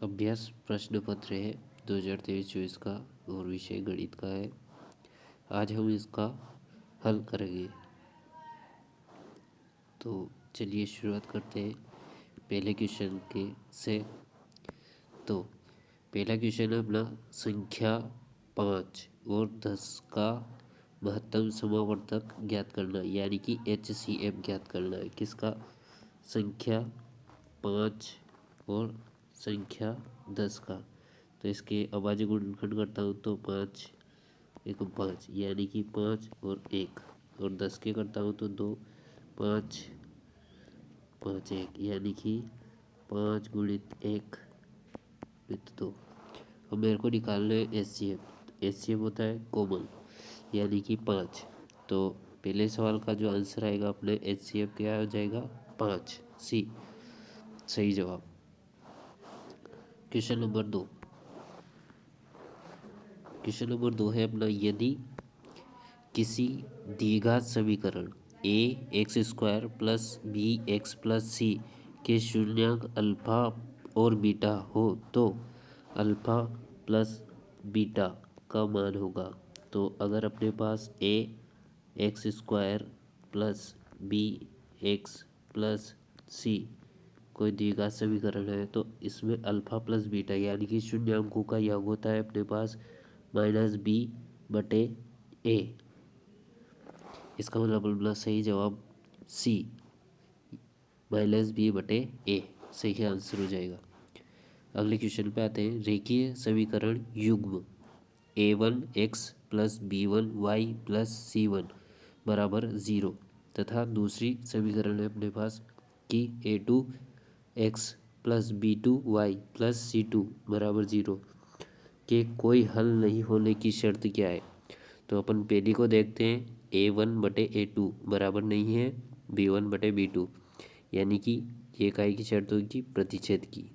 अभ्यास प्रश्न पत्र है 2023-24 का और विषय गणित का है। आज हम इसका हल करेंगे। तो चलिए शुरुआत करते हैं पहले क्वेश्चन के से। तो पहला क्वेश्चन है अपना संख्या 5 और 10 का महत्तम समावर्तक ज्ञात करना, यानी कि HCF ज्ञात करना है। किसका? संख्या 5 और संख्या 10 का। तो इसके अभाज्य गुणनखंड करता हूँ तो 5 एक 5, यानी कि 5 और 1, और 10 के करता हूँ तो 2 5 5 1, यानी कि 5 गुणित 1 गुणित 2। अब मेरे को निकालना है HCF होता है कोमल, यानी कि 5। तो पहले सवाल का जो आंसर आएगा अपने HCF क्या हो जाएगा? 5, सी सही जवाब। क्वेश्चन नंबर 2 है अपना, यदि किसी द्विघात समीकरण a² plus bx plus c के शून्यक अल्फा और बीटा हो तो अल्फा प्लस बीटा का मान होगा। तो अगर अपने पास ax² plus bx plus c कोई द्विघात समीकरण है तो इसमें अल्फा प्लस बीटा यानी कि शून्याङ्कों का योग होता है अपने पास -b/a। इसका मतलब अपना सही जवाब सी -b/a सही आंसर हो जाएगा। अगले क्वेश्चन पे आते हैं। रेखीय समीकरण युग्म a1x plus b1y plus c1 बराबर 0 तथा दूसरी समीकरण है अपने पास कि a2x plus b2y plus c2 बराबर 0 के कोई हल नहीं होने की शर्त क्या है? तो अपन पहली को देखते हैं। a1/a2 बराबर नहीं है b1/b2, यानी कि ये काहे की शर्त होगी? प्रतिच्छेद की।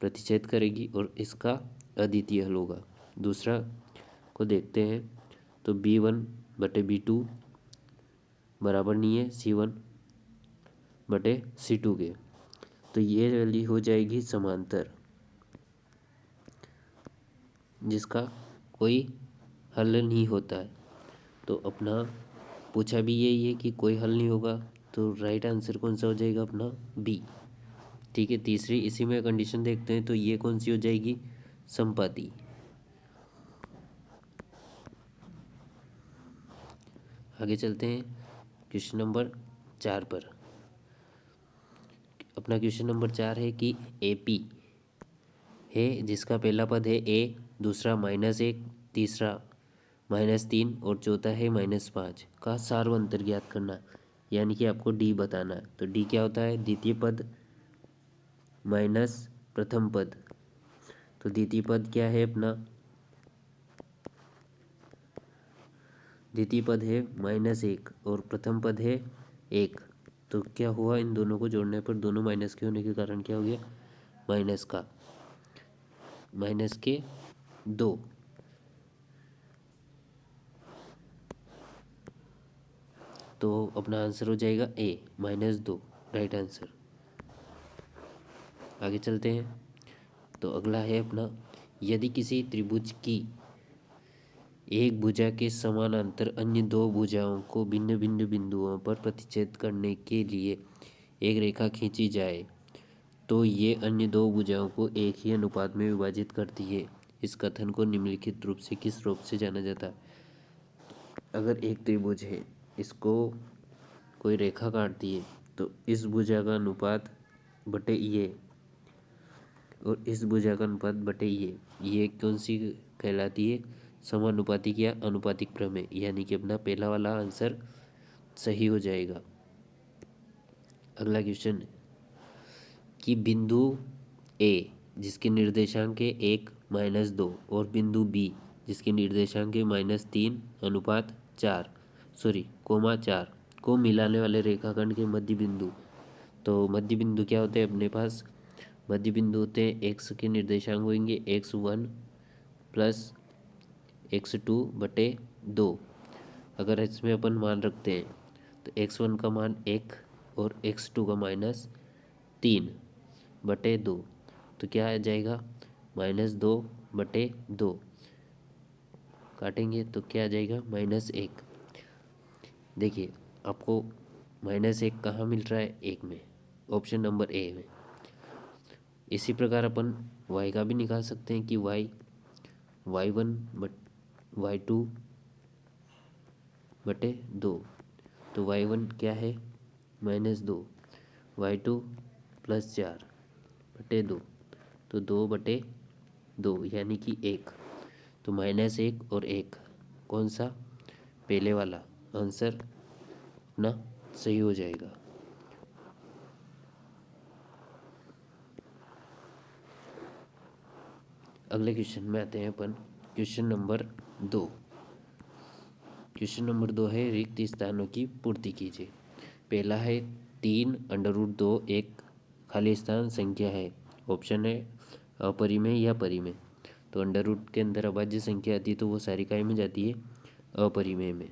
प्रतिच्छेद करेगी और इसका अद्वितीय हल होगा। दूसरा को देखते हैं तो b1/b2 बराबर नहीं है c1/c2 के, तो ये वैल्यू हो जाएगी समांतर, जिसका कोई हल नहीं होता है। तो अपना पूछा भी यही है कि कोई हल नहीं होगा, तो राइट आंसर कौन सा हो जाएगा अपना? बी। ठीक है, तीसरी इसी में कंडीशन देखते हैं तो ये कौन सी हो जाएगी? संपाती। आगे चलते हैं क्वेश्चन नंबर 4 पर। अपना क्वेश्चन नंबर 4 है कि AP है जिसका पहला पद है a, दूसरा -1, तीसरा -3 और चौथा है -5 का सार्वंतर ज्ञात करना, यानी कि आपको D बताना है। तो D क्या होता है? द्वितीय पद माइनस प्रथम पद। तो द्वितीय पद क्या है अपना? द्वितीय पद है -1 और प्रथम पद है 1। तो क्या हुआ? इन दोनों को जोड़ने पर दोनों माइनस के होने के कारण क्या हो गया? माइनस के 2। तो अपना आंसर हो जाएगा A -2 राइट आंसर। आगे चलते हैं। तो अगला है अपना, यदि किसी त्रिभुज की एक भुजा के समानांतर अन्य दो भुजाओं को भिन्न भिन्न बिंदुओं पर प्रतिच्छेद करने के लिए एक रेखा खींची जाए तो ये अन्य दो भुजाओं को एक ही अनुपात में विभाजित करती है। इस कथन को निम्नलिखित रूप से किस रूप से जाना जाता है? अगर एक त्रिभुज है, इसको कोई रेखा काटती है तो इस भुजा का अनुपात बटे ये और इस भुजा का अनुपात बटे ये कौन सी कहलाती है? समानुपातिक या अनुपातिक प्रमेय, यानी कि अपना पहला वाला आंसर सही हो जाएगा। अगला क्वेश्चन कि बिंदु A जिसके निर्देशांक है 1 -2 और बिंदु B जिसके निर्देशांक है -3:4 को मिलाने वाले रेखाखंड के मध्य बिंदु। तो मध्य बिंदु क्या होते हैं अपने पास? मध्य बिंदु होते हैं x के निर्देशांक होंगे x1 प्लस x2/2। अगर इसमें अपन मान रखते हैं तो x1 का मान 1 और x2 का -3/2। तो क्या आ जाएगा, -2/2। काटेंगे तो क्या आ जाएगा, -1। देखिए आपको -1 कहाँ मिल रहा है, 1 में, ऑप्शन नंबर ए में। इसी प्रकार अपन y का भी निकाल सकते हैं कि y1/2। तो y1 क्या है, -2, y2 +4/2, तो 2/2 यानी कि 1। तो -1 और 1 कौन सा, पहले वाला आंसर अपना सही हो जाएगा। अगले क्वेश्चन में आते हैं अपन, क्वेश्चन नंबर 2। क्वेश्चन नंबर 2 है, रिक्त स्थानों की पूर्ति कीजिए। पहला है 3√2 एक खाली स्थान संख्या है। ऑप्शन है अपरिमेय या परिमेय। तो अंडर रूट के अंदर अभाज्य संख्या आती है तो वो सारी काय में जाती है, अपरिमेय में,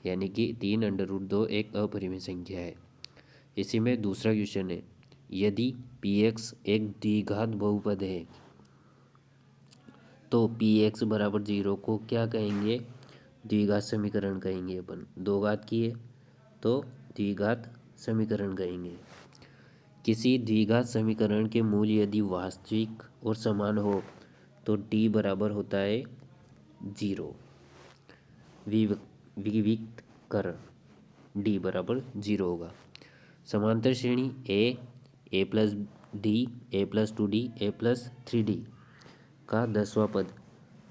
यानी कि 3√2 एक अपरिमेय संख्या है। इसी में दूसरा क्वेश्चन है, यदि px एक द्विघात बहुपद है तो px बराबर 0 को क्या कहेंगे, द्विघात समीकरण कहेंगे। अपन दो घात की है तो द्विघात समीकरण कहेंगे। किसी द्विघात समीकरण के मूल यदि वास्तविक और समान हो तो d बराबर होता है 0। विविक्तकरण d बराबर 0 होगा। समांतर श्रेणी a+d, a+2d, a+3d का 10वां पद,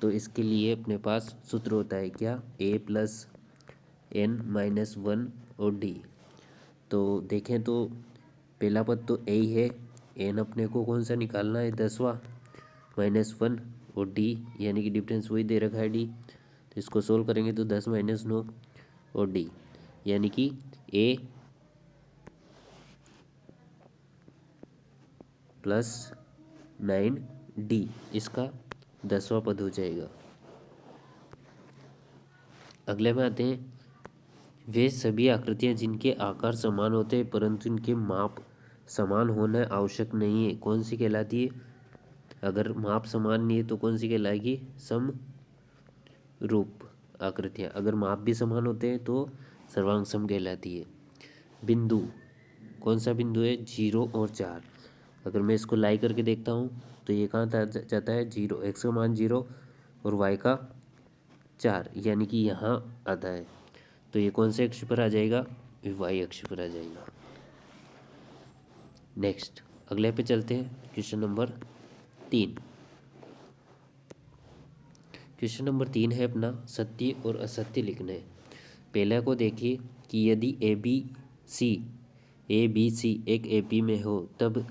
तो इसके लिए अपने पास सूत्र होता है क्या, a+n-1 और d। तो देखें तो पहला पद तो a ही है, n अपने को कौन सा निकालना है, 10वां, -1 और d यानी कि डिफरेंस वही दे रखा है d। तो इसको सोल्व करेंगे तो 10 - 9 और d यानी कि a + 9d इसका 10वां पद हो जाएगा। अगले में आते हैं, वे सभी आकृतियां जिनके आकार समान होते हैं परंतु इनके माप समान होना आवश्यक नहीं है, कौन सी कहलाती है, अगर माप समान नहीं है तो कौन सी कहलाएगी, समरूप आकृतियां। अगर माप भी समान होते हैं तो सर्वांग सम कहलाती है। बिंदु, कौन सा बिंदु है, 0 और 4। अगर मैं इसको लाई करके देखता हूँ तो ये कहाँ जाता है, 0, x का मान 0 और y का 4 यानी कि यहाँ आता है। तो ये कौन से अक्ष पर आ जाएगा, y अक्ष पर आ जाएगा। नेक्स्ट अगले पे चलते हैं, क्वेश्चन नंबर 3। क्वेश्चन नंबर 3 है अपना, सत्य और असत्य लिखना है। पहला को देखिए कि यदि ए बी सी एक AP में हो तब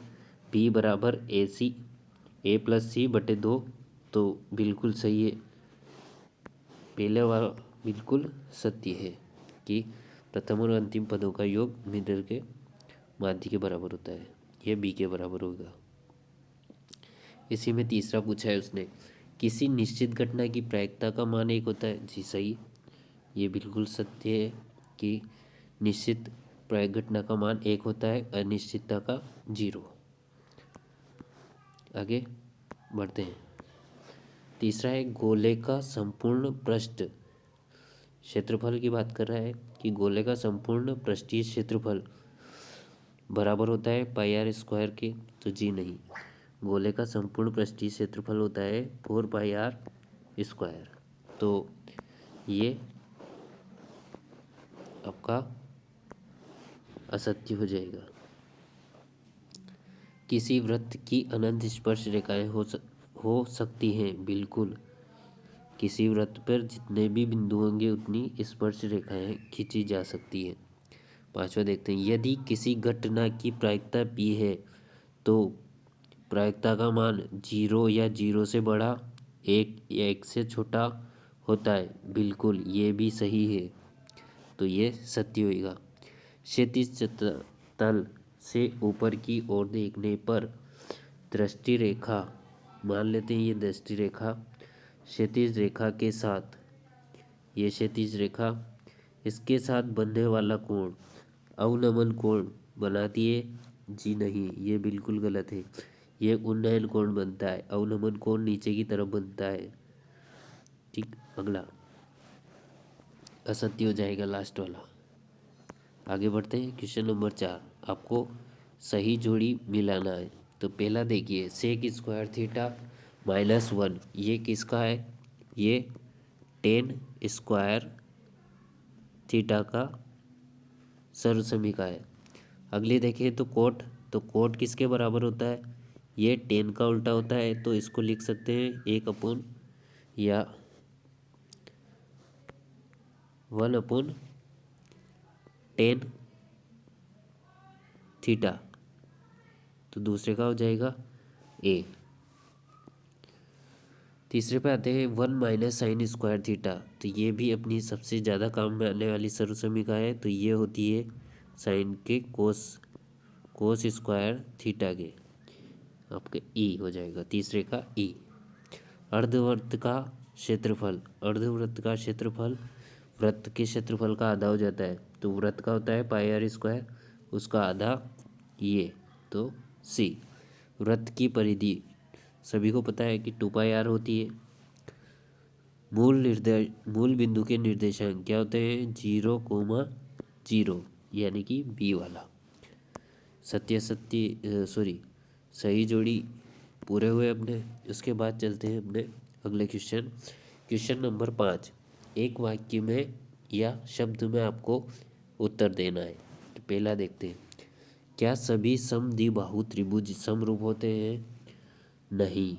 B बराबर A+C/2, तो बिल्कुल सही है, पहले वाला बिल्कुल सत्य है कि प्रथम और अंतिम पदों का योग मिडल के माध्य के बराबर होता है, यह B के बराबर होगा। इसी में तीसरा पूछा है उसने, किसी निश्चित घटना की प्रायिकता का मान 1 होता है। जी सही, ये बिल्कुल सत्य है कि निश्चित प्रायिक घटना का मान 1 होता है, अनिश्चितता का 0। आगे बढ़ते हैं। तीसरा है, गोले का संपूर्ण पृष्ठ क्षेत्रफल की बात कर रहा है कि गोले का संपूर्ण पृष्ठीय क्षेत्रफल बराबर होता है πr² के। तो जी नहीं, गोले का संपूर्ण पृष्ठीय क्षेत्रफल होता है 4πr²। तो ये आपका असत्य हो जाएगा। किसी वृत्त की अनंत स्पर्श रेखाएं हो सकती हैं, बिल्कुल, किसी वृत्त पर जितने भी बिंदु होंगे उतनी स्पर्श रेखाएं खींची जा सकती हैं। पांचवा देखते हैं, यदि किसी घटना की प्रायिकता P है तो प्रायिकता का मान 0 या 0 से बड़ा, 1 या 1 से छोटा होता है, बिल्कुल ये भी सही है, तो ये सत्य होगा। क्षैतिज तल से ऊपर की ओर देखने पर दृष्टि रेखा, मान लेते हैं ये दृष्टि रेखा क्षैतिज रेखा के साथ, ये क्षैतिज रेखा इसके साथ बनने वाला कोण अवनमन कोण बनाती है। जी नहीं, ये बिल्कुल गलत है, ये उन्नयन कोण बनता है, अवनमन कोण नीचे की तरफ बनता है। ठीक, अगला असत्य हो जाएगा लास्ट वाला। आगे बढ़ते हैं, क्वेश्चन नंबर 4। आपको सही जोड़ी मिलाना है। तो पहला देखिए, सेक स्क्वायर थीटा -1, ये किसका है? ये टेन स्क्वायर थीटा का सर्वसमी का है। अगली देखिए तो कोट किसके बराबर होता है? ये टेन का उल्टा होता है, तो इसको लिख सकते हैं 1 या 1/10 थीटा। तो दूसरे का हो जाएगा ए। तीसरे पे आते हैं 1 - साइन स्क्वायर थीटा। तो ये भी अपनी सबसे ज़्यादा काम में आने वाली सर्वसमीका है। तो ये होती है साइन के कोस स्क्वायर थीटा के, आपके ई हो जाएगा तीसरे का ई। अर्धवृत्त का क्षेत्रफल, अर्धवृत्त का क्षेत्रफल वृत्त के क्षेत्रफल का आधा हो जाता है। तो वृत्त का होता है πr², उसका आधा ये, तो सी। वृत्त की परिधि सभी को पता है कि 2πr होती है। मूल बिंदु के निर्देशांक क्या होते हैं? 0,0, यानी कि बी वाला। सही जोड़ी पूरे हुए अपने। उसके बाद चलते हैं अपने अगले क्वेश्चन नंबर 5। एक वाक्य में या शब्द में आपको उत्तर देना है। तो पहला देखते हैं, क्या सभी समद्विबाहु त्रिभुज समरूप होते हैं? नहीं,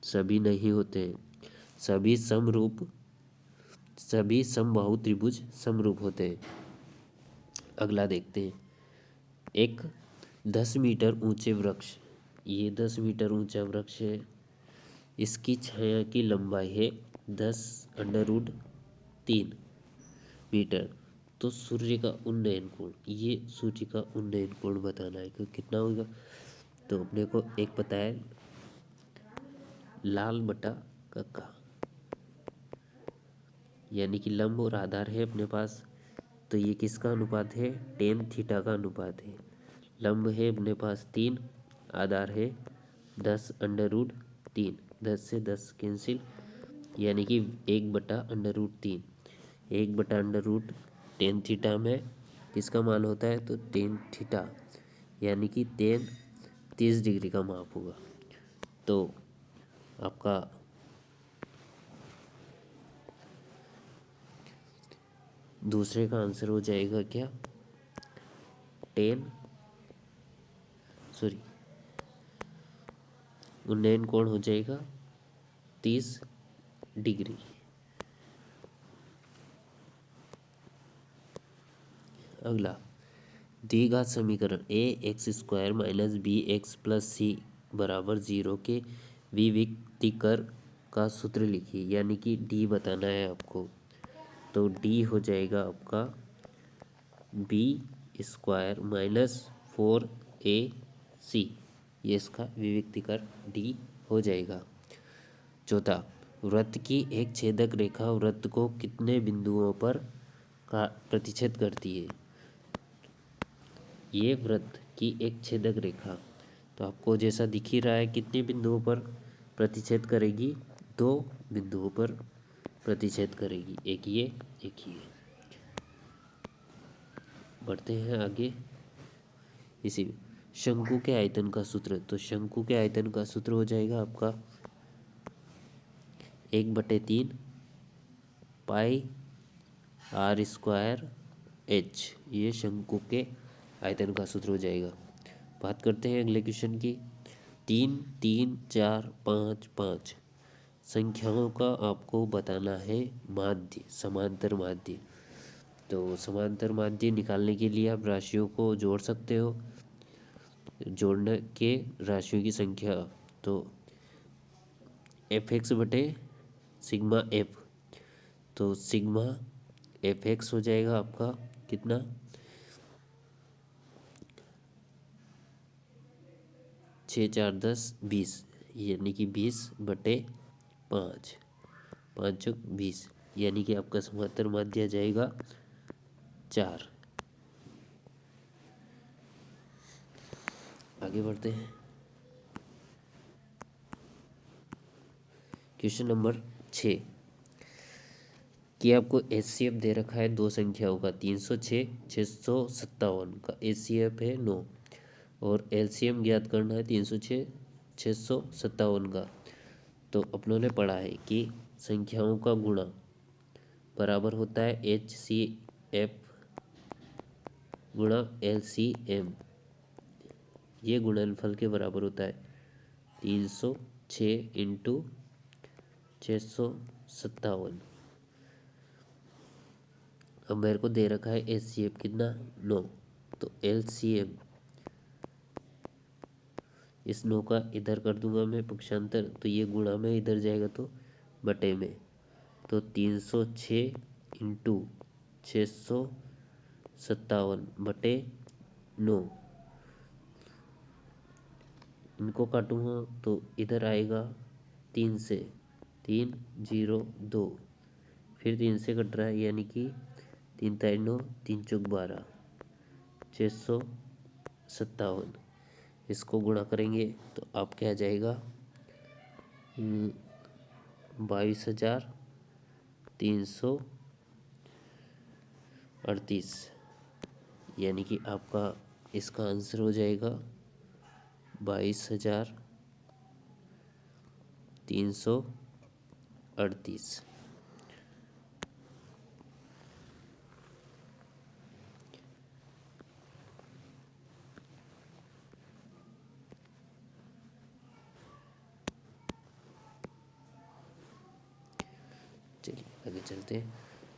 सभी नहीं होते हैं। सभी समबाहु त्रिभुज समरूप होते हैं। अगला देखते हैं, एक 10 मीटर ऊंचे वृक्ष, ये 10 मीटर ऊंचा वृक्ष है, इसकी छाया की लंबाई है 10√3 मीटर। तो सूर्य का उन्नयन कोण, ये सूर्य का उन्नयन कोण बताना है कि कितना होगा। तो अपने को एक पता है, लाल बटा कक्का, यानी कि लंब और आधार है अपने पास। तो ये किसका अनुपात है? टेन थीटा का अनुपात है। लंब है अपने पास 3, आधार है 10√3, 10 से 10 कैंसिल, यानी कि 1/√3। 1/√10 थीटा में किसका मान होता है? तो टेन थीटा, यानी कि 30 डिग्री का माप होगा। तो आपका दूसरे का आंसर हो जाएगा क्या? उन्नयन कोण हो जाएगा 30 डिग्री। अगला, द्विघात समीकरण ax² - bx + c = 0 के विविक्तीकर का सूत्र लिखिए, यानी कि डी बताना है आपको। तो डी हो जाएगा आपका b² - 4ac, ये इसका विविक्तीकर डी हो जाएगा। चौथा, वृत्त की एक छेदक रेखा वृत्त को कितने बिंदुओं पर का प्रतिच्छेद करती है? ये वृत्त की एक छेदक रेखा, तो आपको जैसा दिख ही रहा है, कितने बिंदुओं पर प्रतिच्छेद करेगी? 2 बिंदुओं पर प्रतिच्छेद करेगी, एक ये एक ये। बढ़ते हैं आगे। इसी शंकु के आयतन का सूत्र, तो शंकु के आयतन का सूत्र हो जाएगा आपका 1/3 πr²h, ये शंकु के आयतन का सूत्र हो जाएगा। बात करते हैं अगले क्वेश्चन की। 3, 3, 4, 5, 5 संख्याओं का आपको बताना है माध्य, समांतर माध्य। तो समांतर माध्य निकालने के लिए आप राशियों को जोड़ सकते हो। जोड़ने के राशियों की संख्या, तो fx/σf, तो सिग्मा fx हो जाएगा आपका कितना? 6, 4, 10, 20, यानी कि 20/5, 5 × 20, यानी कि आपका समांतर माध्य आ जाएगा 4। आगे बढ़ते हैं। क्वेश्चन नंबर 6 कि आपको एचसीएफ दे रखा है दो संख्याओं का 306 657 का एचसीएफ है 9 और एलसीएम ज्ञात करना है 306 657 का। तो अपनों ने पढ़ा है कि संख्याओं का गुणा बराबर होता है एचसीएफ गुणा एलसीएम। ये गुणनफल के बराबर होता है 306 इंटू 657। अब मेरे को दे रखा है एचसीएफ कितना 9, तो एलसीएम इस 9 का इधर कर दूंगा मैं पक्षांतर, तो ये गुणा में इधर जाएगा तो बटे में, तो 306 इंटू 657 बटे 9। इनको काटूंगा तो इधर आएगा 3 से 3 0 2, फिर 3 से कट रहा है यानी कि 3 3 9 3 चौक 12 657। इसको गुणा करेंगे तो आपके आ जाएगा 22,338, यानी कि आपका इसका आंसर हो जाएगा 22,338। चलिए आगे चलते हैं।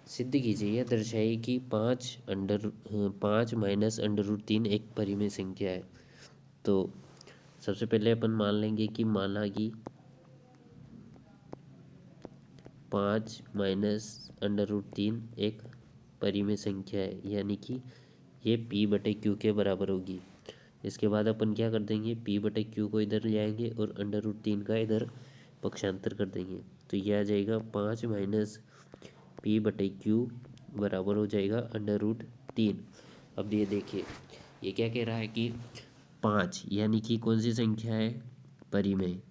सिद्ध कीजिए या दर्शाइए कि 5 माइनस अंडर रूट 3 एक परिमेय संख्या है। तो सबसे पहले अपन मान लेंगे कि माना कि 5 माइनस अंडर रूट 3 एक परिमेय संख्या है, यानी कि ये p बटे क्यू के बराबर होगी। इसके बाद अपन क्या कर देंगे, p बटे क्यू को इधर ले आएंगे और अंडर रूट 3 का इधर पक्षांतर कर देंगे, तो ये आ जाएगा 5 माइनस p बटे क्यू बराबर हो जाएगा अंडर रूट 3। अब ये देखिए ये क्या कह रहा है कि 5 यानी कि कौन सी संख्या है, परिमेय,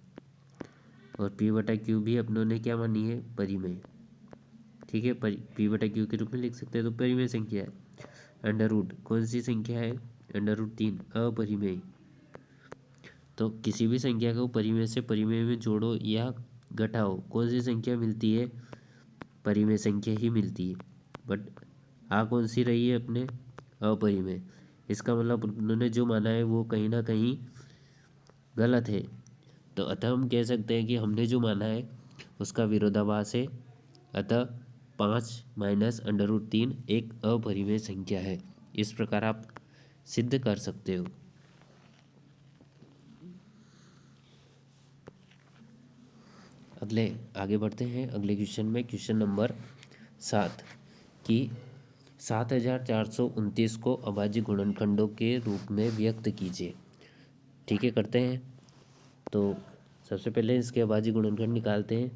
और p बटा क्यू भी अपनों ने क्या मानी है, परिमेय। ठीक है, p बटा क्यू के रूप में लिख सकते हैं, तो परिमेय संख्या है। अंडर रूट कौन सी संख्या है, अंडर रूट 3 अपरिमेय। तो किसी भी संख्या को परिमेय से परिमेय में जोड़ो या घटाओ, कौन सी संख्या मिलती है, परिमेय संख्या ही मिलती है। बट कौन सी रही है अपने, अपरिमेय। इसका मतलब उन्होंने जो माना है वो कहीं ना कहीं गलत है। तो अतः हम कह सकते हैं कि हमने जो माना है उसका विरोधाभास है। अतः 5 माइनस अंडर रूट 3 एक अपरिमेय संख्या है। इस प्रकार आप सिद्ध कर सकते हो। आगे बढ़ते हैं अगले क्वेश्चन में। क्वेश्चन नंबर 7 कि 7,429 को अभाज्य गुणनखंडों के रूप में व्यक्त कीजिए। ठीक है, करते हैं। तो सबसे पहले इसके अभाज्य गुणनखंड निकालते हैं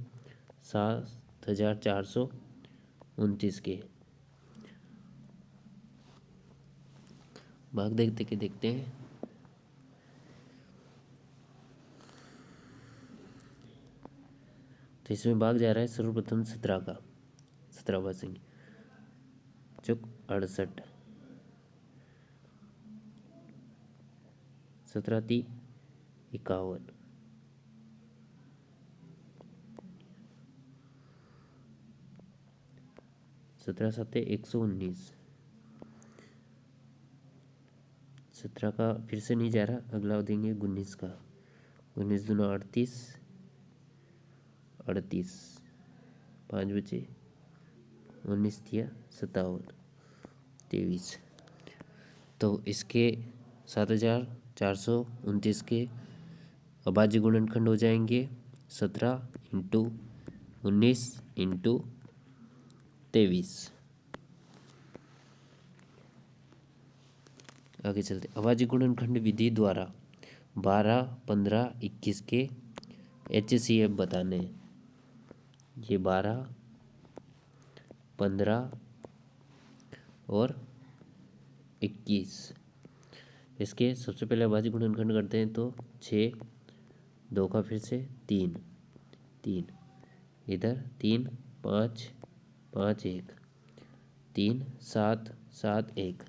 7,429 के। भाग देखते हैं। तो इसमें भाग जा रहा है सर्वप्रथम 17 का, 17वां संख्या चुक 68, 17 × 51, 17 × 7 = 119। 17 का फिर से नहीं जा रहा, अगला देंगे 19 का। 19 दूना 38, 38 5 बचे, 19 × 57 23। तो इसके 7,429 के अभाज्य गुणनखंड हो जाएंगे 17 इंटू 19 इंटू 23। आगे चलते, अभाज्य गुणनखंड विधि द्वारा 12, 15, 21 के HCF बताने। ये 12, 15 और 21 इसके सबसे पहले अभाज्य गुणनखंड करते हैं तो 6, 2 का फिर से 3, 3 इधर 3, 5, 5 1, 3 7 7 1।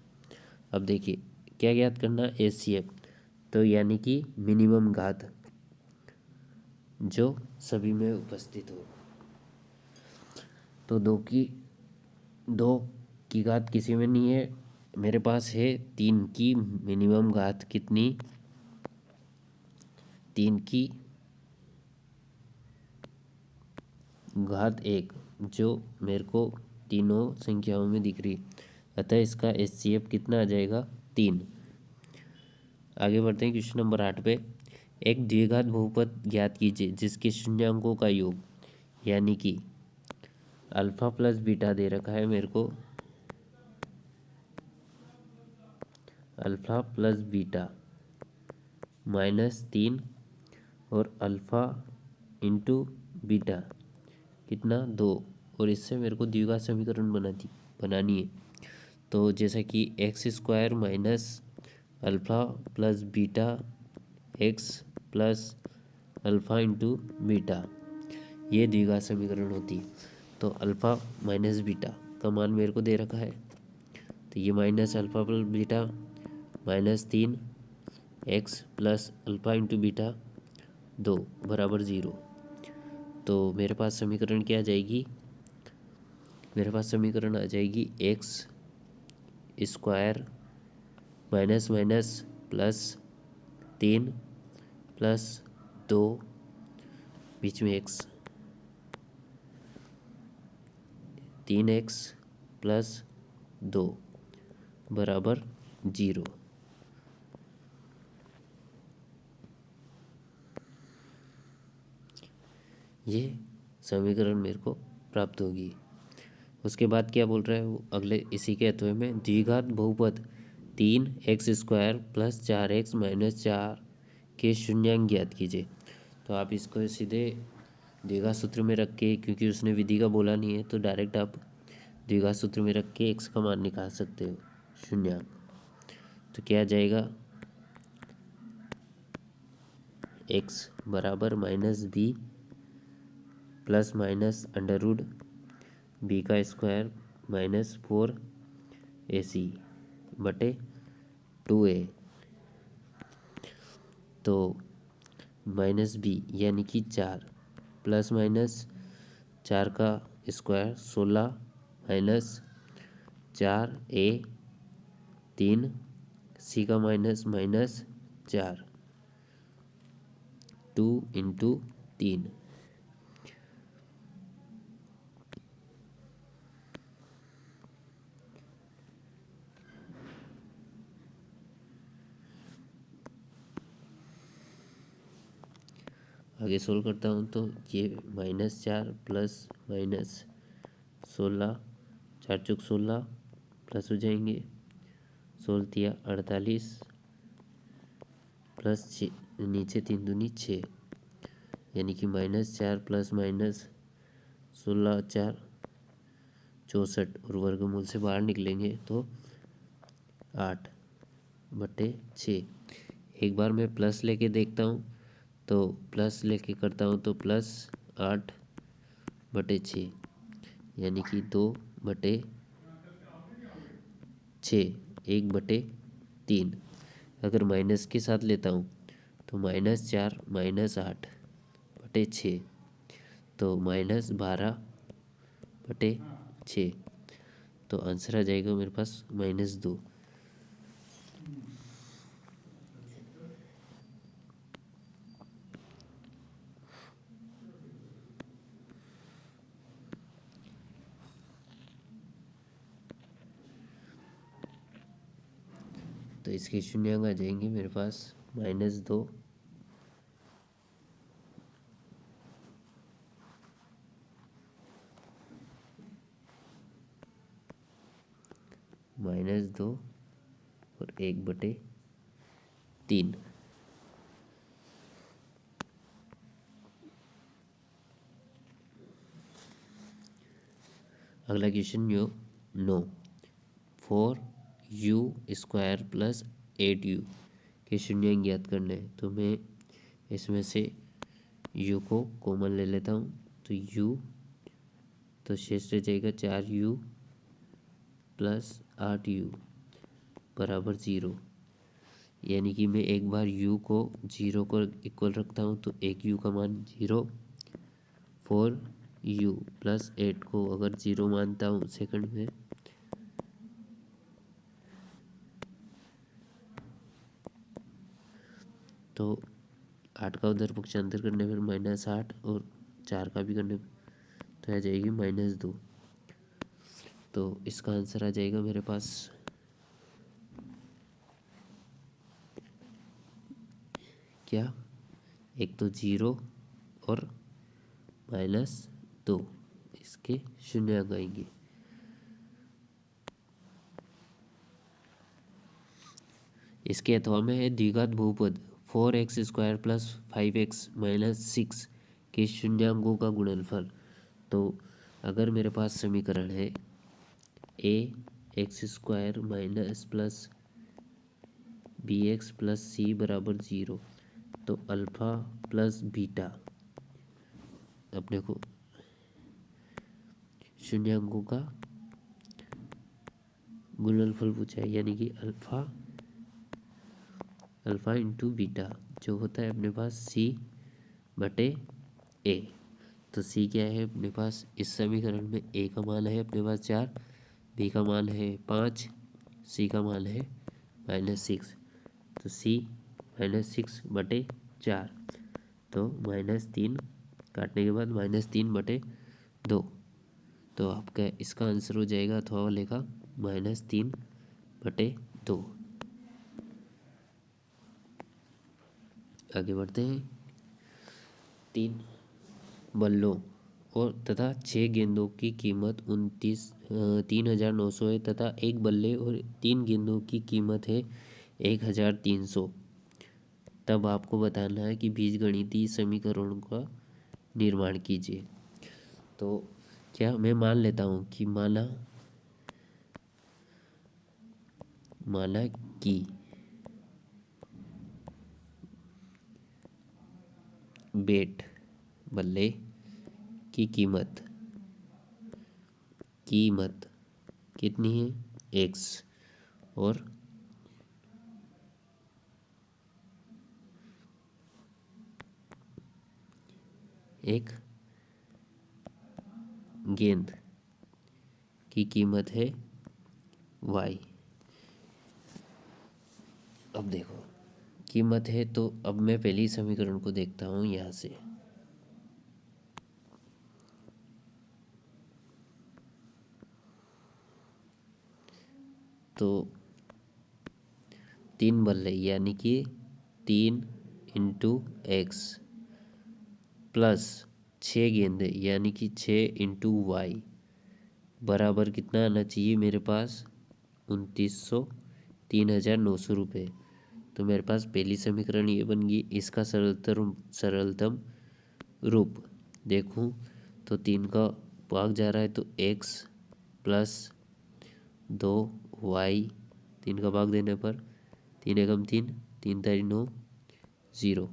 अब देखिए क्या ज्ञात करना, एचसीएफ, तो यानी कि मिनिमम घात जो सभी में उपस्थित हो। तो 2 की घात किसी में नहीं है, मेरे पास है 3 की मिनिमम घात कितनी, 3 की घात 1 जो मेरे को तीनों संख्याओं में दिख रही। अतः इसका एचसीएफ कितना आ जाएगा, 3। आगे बढ़ते हैं क्वेश्चन नंबर 8 पे। एक द्विघात बहुपद ज्ञात कीजिए जिसके शून्यांकों का योग, यानी कि अल्फा प्लस बीटा दे रखा है मेरे को, अल्फा प्लस बीटा -3 और अल्फा इंटू बीटा कितना, 2। और इससे मेरे को द्विघात समीकरण बनानी है। तो जैसा कि x square minus alpha plus beta x plus alpha into beta, ये द्विघात समीकरण होती है। तो अल्फ़ा माइनस बीटा का मान मेरे को दे रखा है, तो ये minus alpha plus beta -3 x plus alpha into beta 2 बराबर 0। तो मेरे पास समीकरण क्या आ जाएगी, मेरे पास समीकरण आ जाएगी एक्स स्क्वायर माइनस माइनस +3 +2 बीच में एक्स, 3x + 2 बराबर 0। ये समीकरण मेरे को प्राप्त होगी। उसके बाद क्या बोल रहा है वो अगले इसी के अथवे में, द्विघात बहुपद 3x² + 4x - 4 के शून्यांक ज्ञात कीजिए। तो आप इसको सीधे द्विघात सूत्र में रख के, क्योंकि उसने विधि का बोला नहीं है, तो डायरेक्ट आप द्विघात सूत्र में रख के x का मान निकाल सकते हो, शून्यांक। तो क्या आ जाएगा, x बराबर -b plus minus under root b का स्क्वायर -4ac बटे 2a। तो -b यानी कि 4 प्लस माइनस 4 का स्क्वायर 16 माइनस 4a 3 c का माइनस 4 2 इंटू 3। आगे सोल्व करता हूँ तो ये -4 प्लस -16, 4 चौक 16 प्लस हो जाएंगे, 16 48 प्लस 6 नीचे 3 दूनी 6, यानी कि -4 प्लस -16 4 64 और वर्गमूल से बाहर निकलेंगे तो 8/6। एक बार मैं प्लस लेके देखता हूँ, तो प्लस लेके करता हूँ तो +8/6 यानी कि 2/6, 1/3। अगर माइनस के साथ लेता हूँ तो -4 -8/6, तो -12/6। तो आंसर आ जाएगा मेरे पास -2। तो इसके शून्यांक आ जाएंगे मेरे पास -2 -2 और 1/3। अगला क्वेश्चन 9, 4u² + 8u के शून्य ज्ञात करना है। तो मैं इसमें से u को कॉमन ले लेता हूँ, तो u तो शेष रह जाएगा 4u प्लस 8u बराबर 0। यानी कि मैं एक बार u को 0 को इक्वल रखता हूँ तो एक u का मान 0, 4u प्लस 8 को अगर 0 मानता हूँ सेकंड में, तो 8 का उधर पक्षांतर करने पर -8 और 4 का भी करने पर तो आ जाएगी -2। तो इसका आंसर आ जाएगा मेरे पास क्या, एक तो 0 और -2 इसके शून्य आएंगे। इसके अथवा में है द्विघात बहुपद 4x² प्लस 5x माइनस 6 के शून्यांकों का गुणनफल। तो अगर मेरे पास समीकरण है ax² minus plus bx plus c बराबर 0, तो अल्फा प्लस बीटा अपने को शून्यांकों का गुणनफल पूछा है, यानी कि अल्फा इंटू बीटा जो होता है अपने पास c बटे a। तो c क्या है अपने पास इस समीकरण में, a का मान है अपने पास 4, b का मान है 5, c का मान है -6। तो c -6 बटे 4, तो -3 काटने के बाद -3 बटे 2। तो आपका इसका आंसर हो जाएगा अथवा वाले का -3 बटे 2। आगे बढ़ते हैं। 3 बल्लों और तथा 6 गेंदों की कीमत 3,900 है तथा एक बल्ले और 3 गेंदों की कीमत है 1,300। तब आपको बताना है कि बीजगणितीय समीकरणों का निर्माण कीजिए। तो क्या मैं मान लेता हूँ कि माना कि बेट बल्ले की कीमत कितनी है x, और एक गेंद की कीमत है y। अब देखो कीमत है, तो अब मैं पहली समीकरण को देखता हूँ यहाँ से। तो 3 बल्ले यानी कि 3 इंटू एक्स प्लस 6 गेंदे यानी कि 6 इंटू वाई बराबर कितना आना चाहिए मेरे पास 2,900 3,900 रुपये। तो मेरे पास पहली समीकरण ये बन गई। इसका सरलतम रूप देखूं तो 3 का भाग जा रहा है तो x प्लस 2y, 3 का भाग देने पर 3 एकम 3, 3 तारी 9, 0।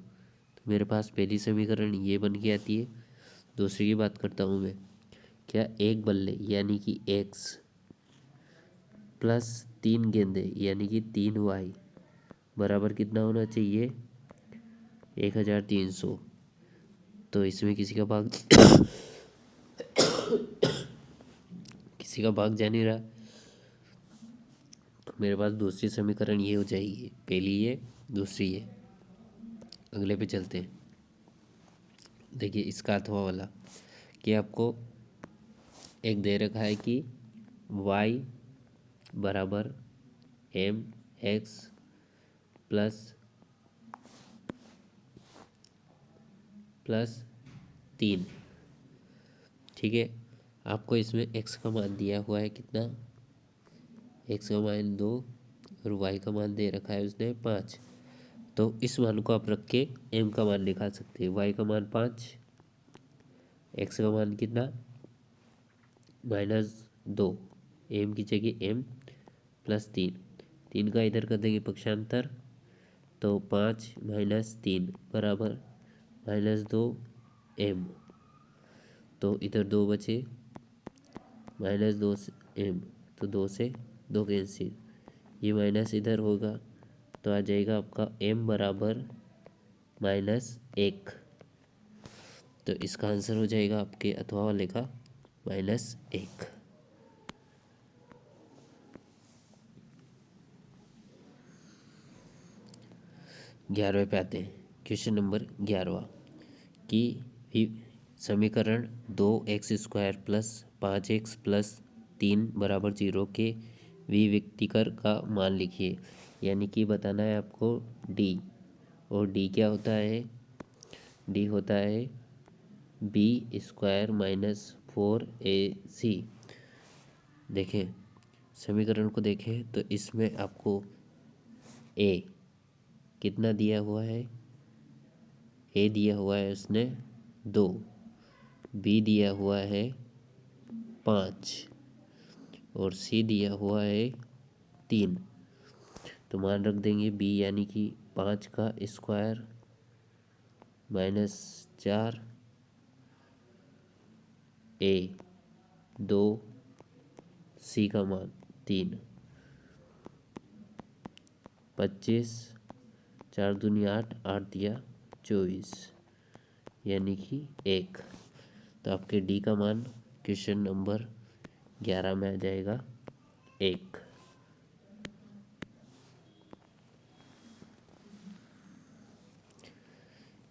तो मेरे पास पहली समीकरण ये बन के आती है। दूसरी की बात करता हूँ मैं। क्या एक बल्ले यानी कि x प्लस 3 गेंदे यानी कि 3y बराबर कितना होना चाहिए 1,300। तो इसमें किसी का भाग जा नहीं रहा। मेरे पास दूसरी समीकरण ये हो जाएगी, पहली ये दूसरी ये। अगले पे चलते हैं। देखिए इसका अथवा वाला कि आपको एक दे रखा है कि y बराबर mx प्लस 3। ठीक है, आपको इसमें x का मान दिया हुआ है कितना, x का मान 2 और y का मान दे रखा है उसने 5। तो इस मान को आप रख के m का मान निकाल सकते हैं। y का मान 5, x का मान कितना -2, m की जगह m प्लस 3। 3 का इधर कर देंगे पक्षांतर, तो 5 माइनस 3 बराबर -2m। तो इधर 2 बचे, -2m, तो 2 से 2 कैंसिल, ये माइनस इधर होगा तो आ जाएगा आपका m बराबर -1। तो इसका आंसर हो जाएगा आपके अथवा वाले का -1। 11वें पे आते हैं। क्वेश्चन नंबर 11वां कि समीकरण 2x² प्लस 5x प्लस 3 बराबर 0 के विविक्तिकर का मान लिखिए। यानी कि बताना है आपको d, और d क्या होता है? d होता है b² माइनस 4ac। देखें समीकरण को देखें तो इसमें आपको a कितना दिया हुआ है? a दिया हुआ है उसने 2, b दिया हुआ है 5 और c दिया हुआ है 3। तो मान रख देंगे b यानी कि 5 का स्क्वायर -4, a 2, c का मान 3, 25, 4 दूनी 8, 8 दिया 24, यानी कि 1। तो आपके डी का मान क्वेश्चन नंबर 11 में आ जाएगा 1।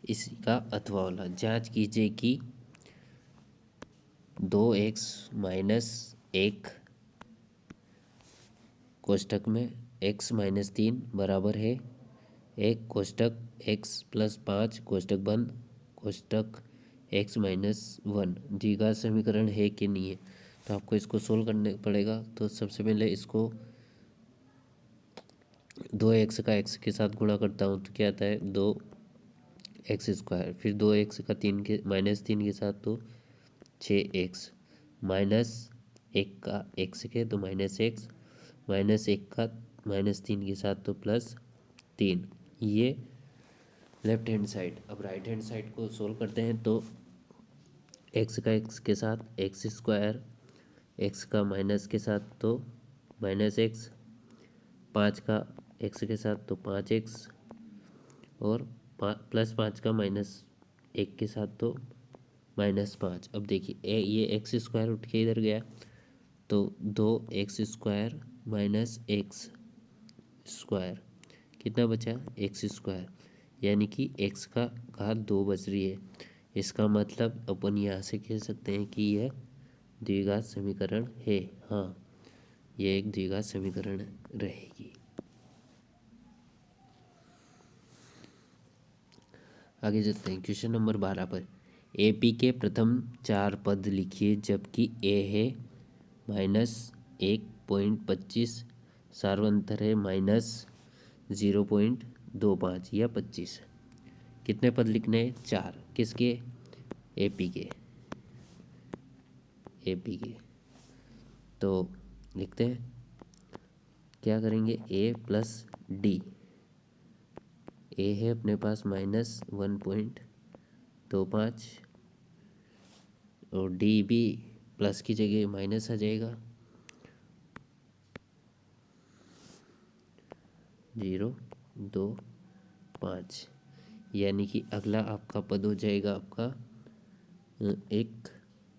इसी का अथवा वाला जांच कीजिए कि 2x माइनस 1 कोष्टक में x माइनस 3 बराबर है 1 कोष्टक x प्लस 5 कोष्टक बंद कोष्टक x माइनस 1 द्विघात समीकरण है कि नहीं है। तो आपको इसको सोल्व करने पड़ेगा। तो सबसे पहले इसको 2x का x के साथ गुणा करता हूँ तो क्या आता है 2x², फिर 2x का 3 के -3 के साथ तो 6x, -1 का x के तो -x, -1 का -3 के साथ तो +3। ये लेफ्ट हैंड साइड। अब राइट हैंड साइड को सोल्व करते हैं तो x का x के साथ x², x का माइनस के साथ तो -x, 5 का x के साथ तो 5x और +5 का -1 के साथ तो -5। अब देखिए ये x² उठ के इधर गया तो 2x² माइनस x² कितना बचा x², यानी कि x का घात 2 बच रही है। इसका मतलब अपन यहाँ से कह सकते हैं कि यह द्विघात समीकरण है। हाँ, यह एक द्विघात समीकरण रहेगी। आगे चलते हैं क्वेश्चन नंबर 12 पर। AP के प्रथम 4 पद लिखिए जबकि A है -1.25, सार्वंतर है -0.25 या 25। कितने पद लिखने हैं? 4। किसके? AP के। AP के तो लिखते हैं क्या करेंगे A प्लस D। ए है अपने पास -1.25 और डी भी प्लस की जगह माइनस आ जाएगा 0.25, यानी कि अगला आपका पद हो जाएगा आपका एक,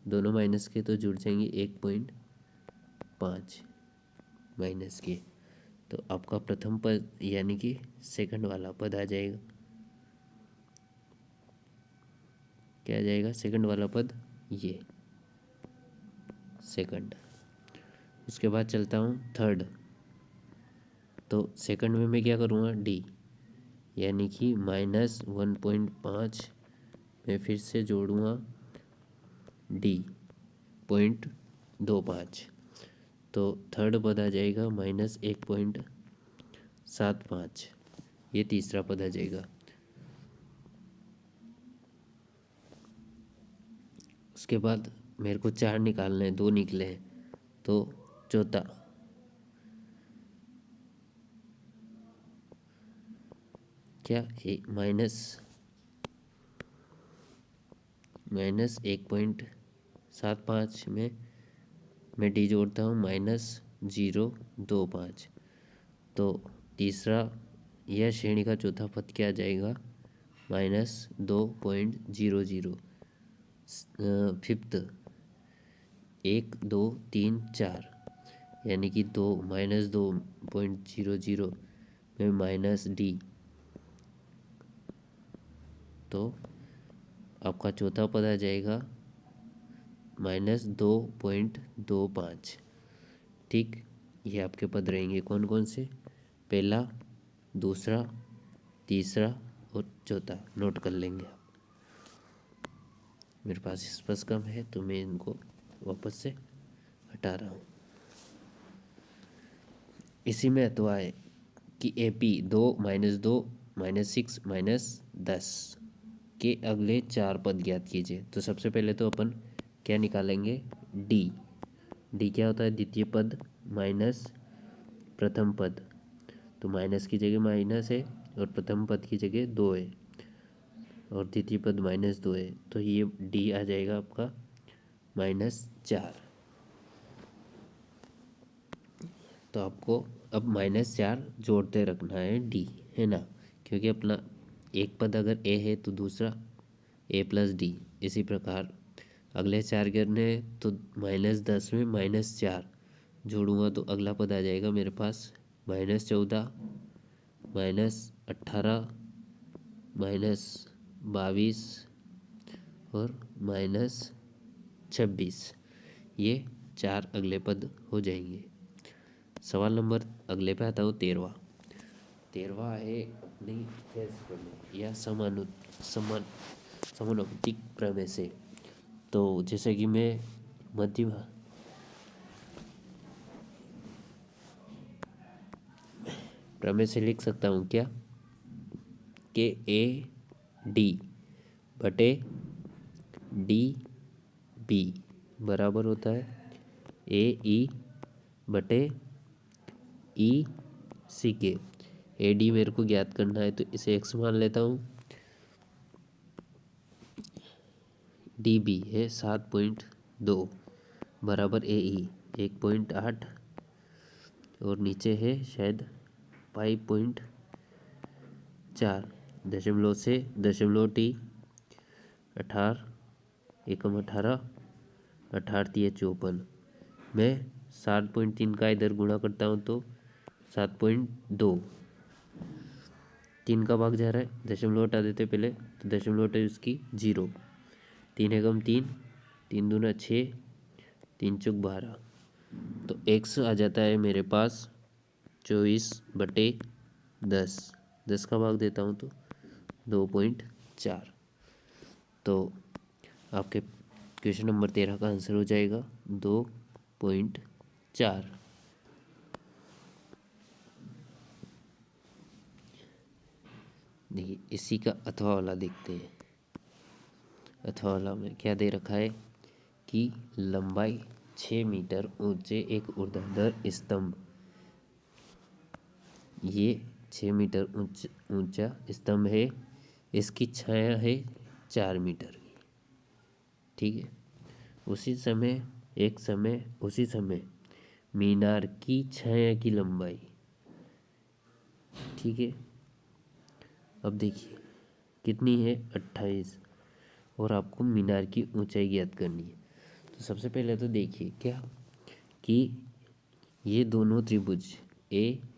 दोनों माइनस के तो जुड़ जाएंगे 1.5 माइनस के, तो आपका प्रथम पद यानी कि सेकंड वाला पद आ जाएगा। क्या आ जाएगा सेकंड वाला पद? ये सेकंड। उसके बाद चलता हूँ थर्ड। तो सेकंड में मैं क्या करूँगा? डी, यानी कि -1.5 मैं फिर से जोड़ूँगा D.25, तो थर्ड पद आ जाएगा -1.75। ये तीसरा पद आ जाएगा। उसके बाद मेरे को 4 निकालने हैं, 2 निकले हैं तो चौथा क्या माइनस 1.75 में मैं डी जोड़ता हूँ -0.25। तो तीसरा यह श्रेणी का चौथा पद क्या आ जाएगा, -2.00। फिफ्थ 1 2 3 4, यानी कि -2.00 में -d। तो आपका चौथा पद आ जाएगा -2.25। ठीक, ये आपके पद रहेंगे कौन कौन से, पहला, दूसरा, तीसरा और चौथा। नोट कर लेंगे आप। मेरे पास स्पेस कम है तो मैं इनको वापस से हटा रहा हूँ। इसी में तो आए कि AP 2 -2 -6 -10 के अगले 4 पद ज्ञात कीजिए। तो सबसे पहले तो अपन क्या निकालेंगे, डी। डी क्या होता है, द्वितीय पद माइनस प्रथम पद। तो माइनस की जगह माइनस है और प्रथम पद की जगह 2 है और द्वितीय पद -2 है। तो ये डी आ जाएगा आपका -4। तो आपको अब -4 जोड़ते रखना है डी, है ना, क्योंकि अपना एक पद अगर ए है तो दूसरा A+D। इसी प्रकार अगले 4 करने हैं तो -10 में -4 जोड़ूंगा तो अगला पद आ जाएगा मेरे पास -14 -18 -22 और -26। ये 4 अगले पद हो जाएंगे। सवाल नंबर अगले पे आता हूँ 13वां है अपनी खेल प्रमेय या समानुपातिक प्रमेय से। तो जैसे कि मैं मध्य प्रमेय से लिख सकता हूँ क्या, कि AD बटे DB बराबर होता है AE बटे EC। AD मेरे को ज्ञात करना है तो इसे x मान लेता हूँ। DB है 7.2 बराबर AE 1.8 और नीचे है शायद 5.4। दशमलव से दशमलव टी 18 एकम 18 18 तिये 54। मैं 7.3 का इधर गुणा करता हूँ तो 7.2। 3 का भाग जा रहा है, दशमलव हटा देते पहले तो दशमलव हटे उसकी 0। 3 एकम 3, 3 दूना 6, 3 चौक 12। तो x आ जाता है मेरे पास 24/10। 10 का भाग देता हूँ तो 2.4। तो आपके क्वेश्चन नंबर 13 का आंसर हो जाएगा 2.4। देखिए इसी का अथवा वाला देखते हैं। अथवा वाला में क्या दे रखा है कि लंबाई 6 मीटर ऊंचे एक ऊर्ध्वाधर स्तंभ, ये 6 मीटर ऊंचा स्तंभ है, इसकी छाया है 4 मीटर की। ठीक है, उसी समय मीनार की छाया की लंबाई। ठीक है, अब देखिए कितनी है 28 और आपको मीनार की ऊंचाई ज्ञात करनी है। तो सबसे पहले तो देखिए क्या कि ये दोनों त्रिभुज ABC,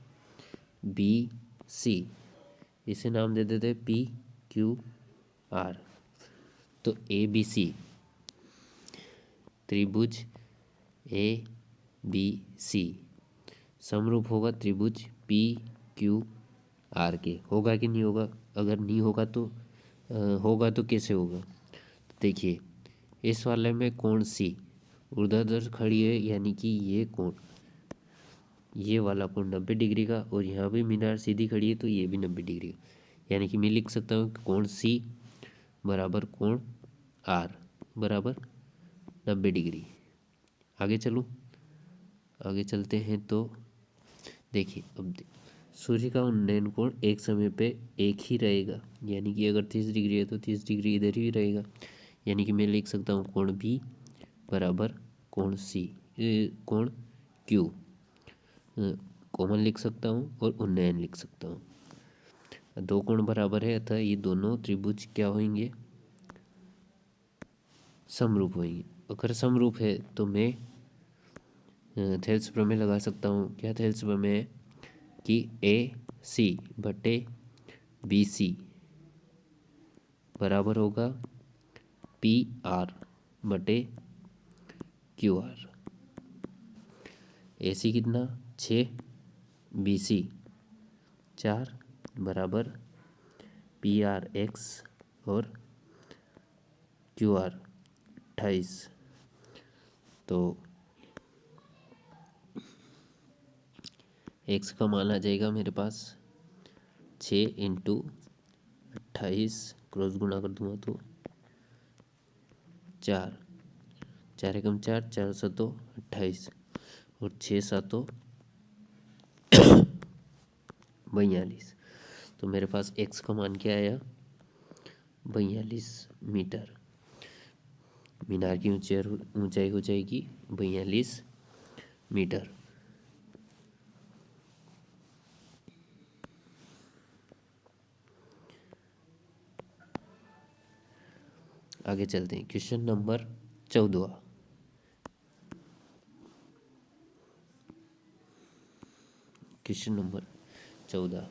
इसे नाम दे देते PQR। तो ABC त्रिभुज ABC समरूप होगा त्रिभुज PQR के। होगा कि नहीं होगा, अगर नहीं होगा तो होगा तो कैसे होगा। तो देखिए इस वाले में कोण C ऊर्ध्वाधर खड़ी है, यानी कि ये कोण, ये वाला कोण 90 डिग्री का, और यहाँ भी मीनार सीधी खड़ी है तो ये भी 90 डिग्री का। यानी कि मैं लिख सकता हूँ कोण C बराबर कोण R बराबर 90 डिग्री। आगे चलूँ, आगे चलते हैं तो देखिए अब सूर्य का उन्नयन कोण एक समय पे एक ही रहेगा, यानी कि अगर 30 डिग्री है तो 30 डिग्री इधर ही रहेगा, यानी कि मैं लिख सकता हूँ कोण बी बराबर कोण सी, कोण क्यू कॉमन लिख सकता हूँ और उन्नयन लिख सकता हूँ। दो कोण बराबर है अतः ये दोनों त्रिभुज क्या होंगे, समरूप होंगे। अगर समरूप है तो मैं थेल्स प्रमेय लगा सकता हूँ। क्या थेल्स प्रमेय है कि ए सी बटे बी सी बराबर होगा पी आर बटे क्यू आर। ए सी कितना 6, बी सी 4 बराबर पी आर एक्स और क्यू आर 28। तो एक्स का मान आ जाएगा मेरे पास 6 × 28, क्रॉस गुणा कर दूंगा तो 4, 4 एकम 4, 4 सतो 28 और 6 सातों 42। तो मेरे पास एक्स का मान क्या आया 42 मीटर। मीनार की ऊंचाई हो जाएगी 42 मीटर। आगे चलते हैं क्वेश्चन नंबर 14। क्वेश्चन नंबर 14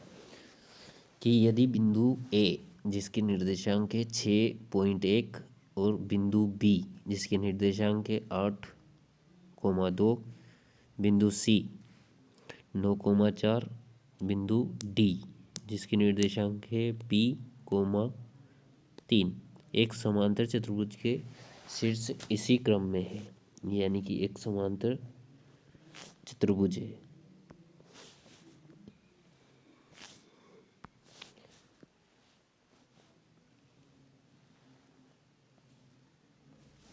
कि यदि बिंदु ए जिसके निर्देशांक है 6.1 और बिंदु बी जिसके निर्देशांक है 8,2, बिंदु सी 9,4, बिंदु डी जिसके निर्देशांक है P,3 एक समांतर चतुर्भुज के शीर्ष इसी क्रम में है, यानी कि एक समांतर चतुर्भुज है।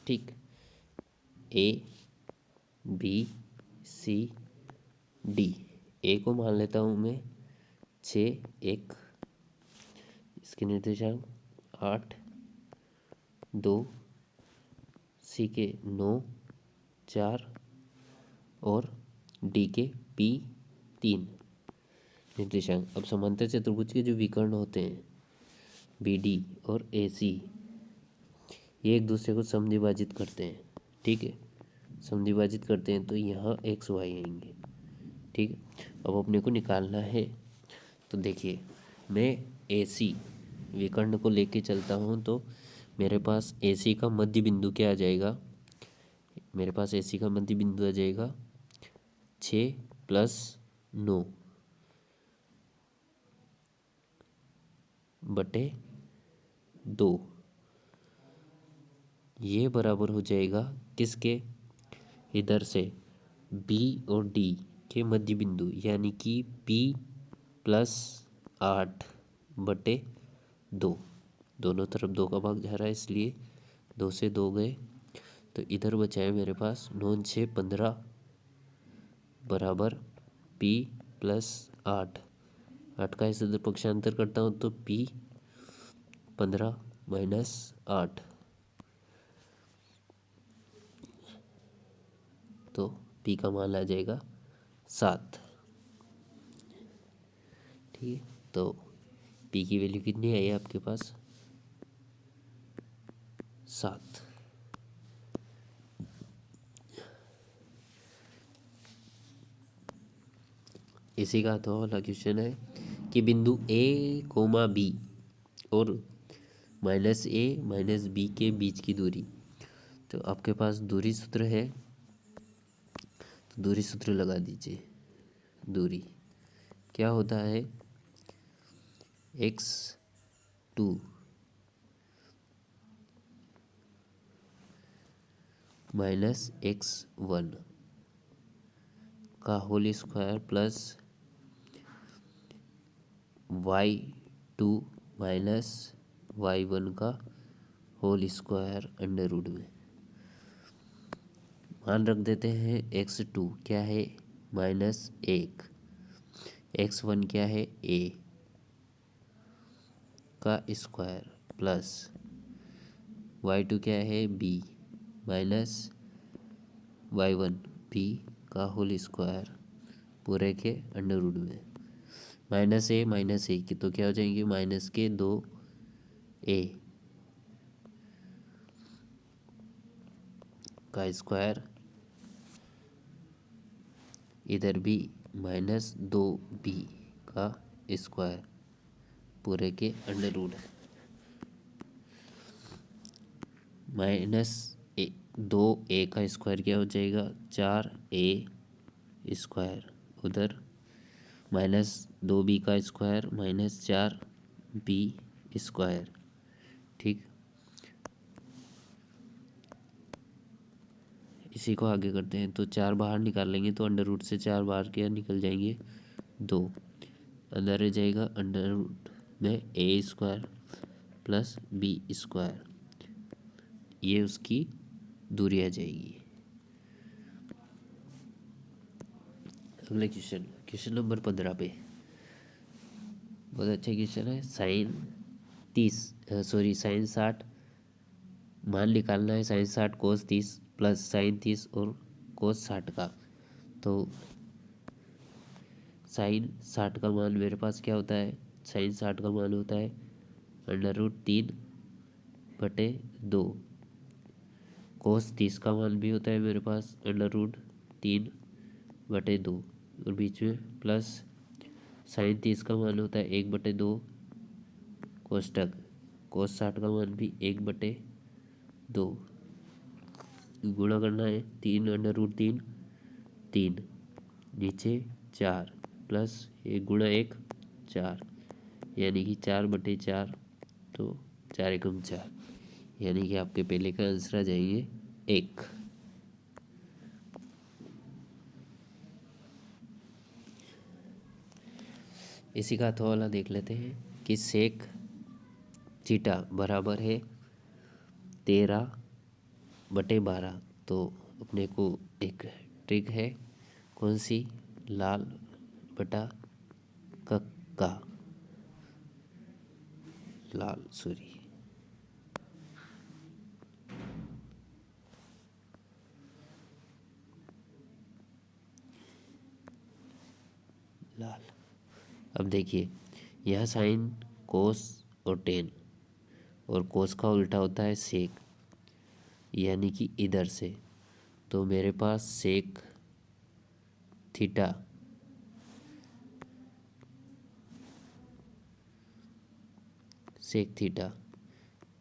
ठीक, ए बी सी डी। ए को मान लेता हूँ मैं 6, 1, इसके निर्देशांक 8, 2, सी के 9, 4 और डी के P3 निर्देशांक। अब समांतर चतुर्भुज के जो विकर्ण होते हैं बी डी और ए सी ये एक दूसरे को समद्विभाजित करते हैं। ठीक है, समद्विभाजित करते हैं तो यहाँ एक्स वाई आएंगे। ठीक है, अब अपने को निकालना है। तो देखिए मैं ए सी विकर्ण को लेके चलता हूँ तो मेरे पास ए सी का मध्य बिंदु क्या आ जाएगा, मेरे पास ए सी का मध्य बिंदु आ जाएगा 6 + 9 बटे 2। ये बराबर हो जाएगा किसके, इधर से बी और डी के मध्य बिंदु यानी कि P+8 बटे 2। दोनों तरफ 2 का भाग जा रहा है इसलिए 2 से 2 गए तो इधर बचा है मेरे पास 9 6 15 बराबर P+8। 8 का इधर पक्षांतर करता हूँ तो P15 - 8 तो P का मान आ जाएगा 7। ठीक है, तो P की वैल्यू कितनी आई आपके पास 7। इसी का तो वाला क्वेश्चन है कि बिंदु A, B और -A - B के बीच की दूरी। तो आपके पास दूरी सूत्र है तो दूरी सूत्र लगा दीजिए। दूरी क्या होता है x2 - x1 का whole square plus y2 - y1 का होल स्क्वायर अंडर रूट में। मान रख देते हैं x2 क्या है -1, x1 क्या है, a का स्क्वायर प्लस y2 क्या है, b माइनस y1 b का होल स्क्वायर पूरे के अंडर रूट में माइनस ए की तो क्या हो जाएंगे, माइनस के 2a का स्क्वायर, इधर भी -2b का स्क्वायर पूरे के अंडर रूट -2a का स्क्वायर क्या हो जाएगा, 4a स्क्वायर, उधर -2b का स्क्वायर -4b स्क्वायर। ठीक, इसी को आगे करते हैं। तो 4 बाहर निकाल लेंगे तो अंडर रूट से 4 बाहर क्या निकल जाएंगे, 2, अंदर रह जाएगा अंडर रूट में a square plus b square, ये उसकी दूरी आ जाएगी। अगला क्वेश्चन नंबर 15 पे बहुत अच्छा क्वेश्चन है। साइन 60 मान निकालना है, साइन 60 कोस 30 प्लस साइन 30 और कोस 60 का। तो साइन 60 का मान मेरे पास क्या होता है, साइन 60 का मान होता है √3/2। कोस 30 का मान भी होता है मेरे पास √3/2 और बीच में प्लस साइन 30 का मान होता है 1/2 कोष्टक, कोस 60 का मान भी 1/2, गुणा करना है 3√3 3, नीचे 4 प्लस 1 × 1 4, यानी कि 4/4, तो 4 एकम 4, यानी कि आपके पहले का आंसर आ जाएंगे 1। इसी का अथवा वाला देख लेते हैं कि सेक थीटा बराबर है 13/12। तो अपने को एक ट्रिक है, कौन सी, लाल बटा कक्का, लाल सॉरी लाल। अब देखिए यह साइन कोस और टेन, और कोस का उल्टा होता है सेक, यानी कि इधर से। तो मेरे पास सेक थीटा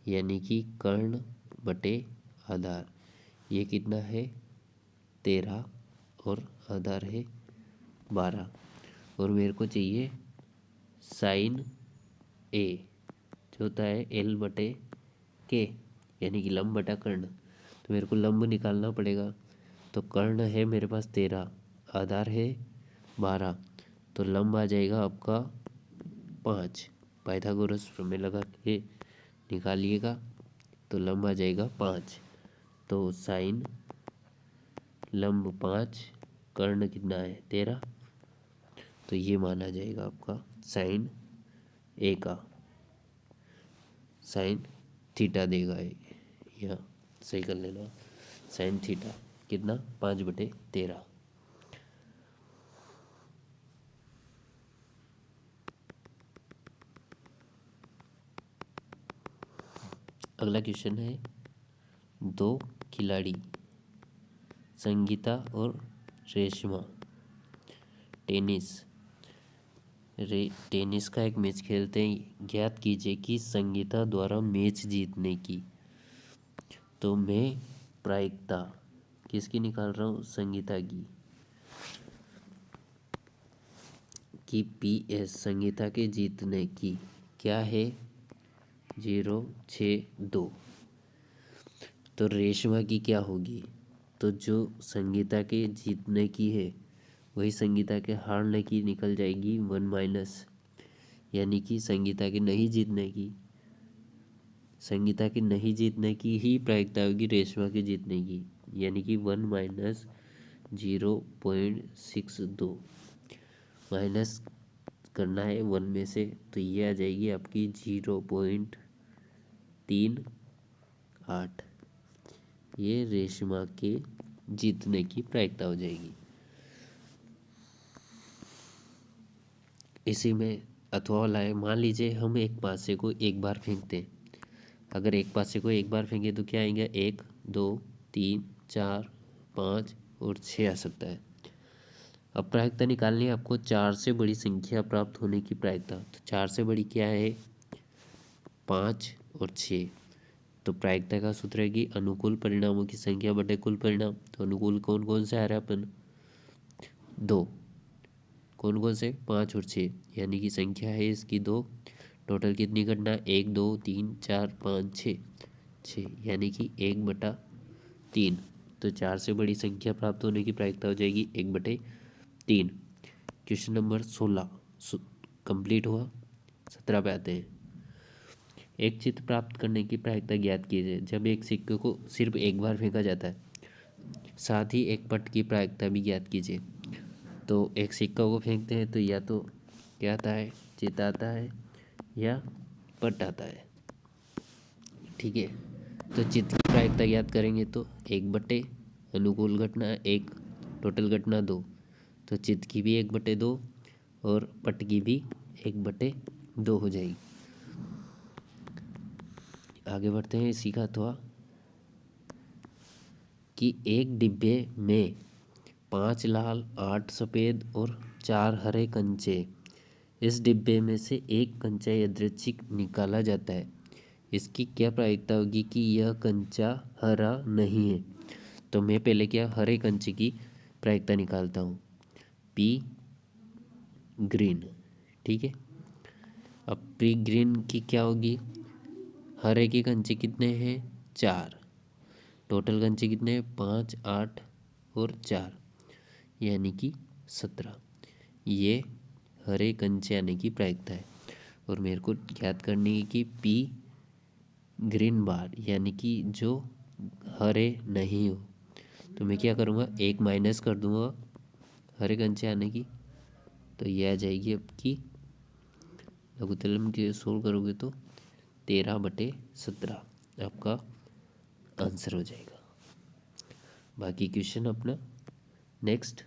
यानी कि कर्ण बटे आधार, ये कितना है 13 और आधार है 12, और मेरे को चाहिए साइन ए जो होता है L/K, यानी कि लंब बटा कर्ण। तो मेरे को लंब निकालना पड़ेगा। तो कर्ण है मेरे पास 13, आधार है 12, तो लंब आ जाएगा आपका 5। पाइथागोरस प्रमेय लगा के निकालिएगा तो लंब आ जाएगा 5। तो साइन लंब 5, कर्ण कितना है 13, तो ये माना जाएगा आपका साइन ए का, साइन थीटा देगा यहाँ सही कर लेना, साइन थीटा कितना 5/13। अगला क्वेश्चन है, 2 खिलाड़ी संगीता और रेशमा टेनिस का एक मैच खेलते हैं। ज्ञात कीजिए कि संगीता द्वारा मैच जीतने की, तो मैं प्रायिकता किसकी निकाल रहा हूँ, संगीता की, कि PS संगीता के जीतने की क्या है 0.62। तो रेशमा की क्या होगी, तो जो संगीता के जीतने की है वही संगीता के हारने की निकल जाएगी 1-, यानी कि संगीता के नहीं जीतने की ही प्रायिकता होगी रेशमा के जीतने की, यानी कि 1 - 0.62 माइनस करना है 1 में से, तो ये आ जाएगी आपकी 0.38। ये रेशमा के जीतने की प्रायिकता हो जाएगी। इसी में अथवा वाला है, मान लीजिए हम एक पासे को एक बार फेंकते हैं। अगर एक पासे को एक बार फेंके तो क्या आएंगे, 1 2 3 4 5 और 6 आ सकता है। अब प्रायिकता निकालनी है आपको 4 से बड़ी संख्या प्राप्त होने की प्रायिकता। तो 4 से बड़ी क्या है, 5 और 6। तो प्रायिकता का सूत्र है कि अनुकूल परिणामों की संख्या बटे कुल परिणाम। तो अनुकूल कौन कौन से आ रहा है अपन, 2। कौन कौन से, 5 और 6, यानी कि संख्या है इसकी 2। टोटल कितनी घटना, 1 2 3 4 5 6, 6 यानी कि 1/3। तो 4 से बड़ी संख्या प्राप्त होने की प्रायिकता हो जाएगी 1/3। क्वेश्चन नंबर 16 कंप्लीट हुआ। 17 पे आते हैं। एक चित्र प्राप्त करने की प्रायिकता ज्ञात कीजिए। जब एक सिक्के को सिर्फ एक बार फेंका जाता है, साथ ही एक पट की प्रायिकता भी ज्ञात कीजिए। तो एक सिक्का को फेंकते हैं तो या तो क्या आता है, चित्र आता है या पट आता है। ठीक है, तो चित्र की प्रायिकता ज्ञात करेंगे तो 1/, अनुकूल घटना 1, टोटल घटना 2। तो चित्र की भी 1/2 और पट की भी 1/2 हो जाएगी। आगे बढ़ते हैं। सीखा था कि एक डिब्बे में 5 लाल 8 सफ़ेद और 4 हरे कंचे। इस डिब्बे में से एक कंचा यादृच्छिक निकाला जाता है। इसकी क्या प्रायिकता होगी कि यह कंचा हरा नहीं है। तो मैं पहले क्या, हरे कंचे की प्रायिकता निकालता हूँ, पी ग्रीन। ठीक है, अब पी ग्रीन की क्या होगी, हरे के कंचे कितने हैं, 4। टोटल कंचे कितने हैं, 5 8 और 4, यानी कि 17। ये हरे कंचे आने की प्रायिकता है। और मेरे को ज्ञात करनी है कि पी ग्रीन बार, यानी कि जो हरे नहीं हो। तो मैं क्या करूँगा, 1 माइनस कर दूँगा हरे कंचे आने की। तो ये आ जाएगी आपकी, लघुत्तम के सोल्व करोगे तो 13/17 आपका आंसर हो जाएगा। बाकी क्वेश्चन अपना नेक्स्ट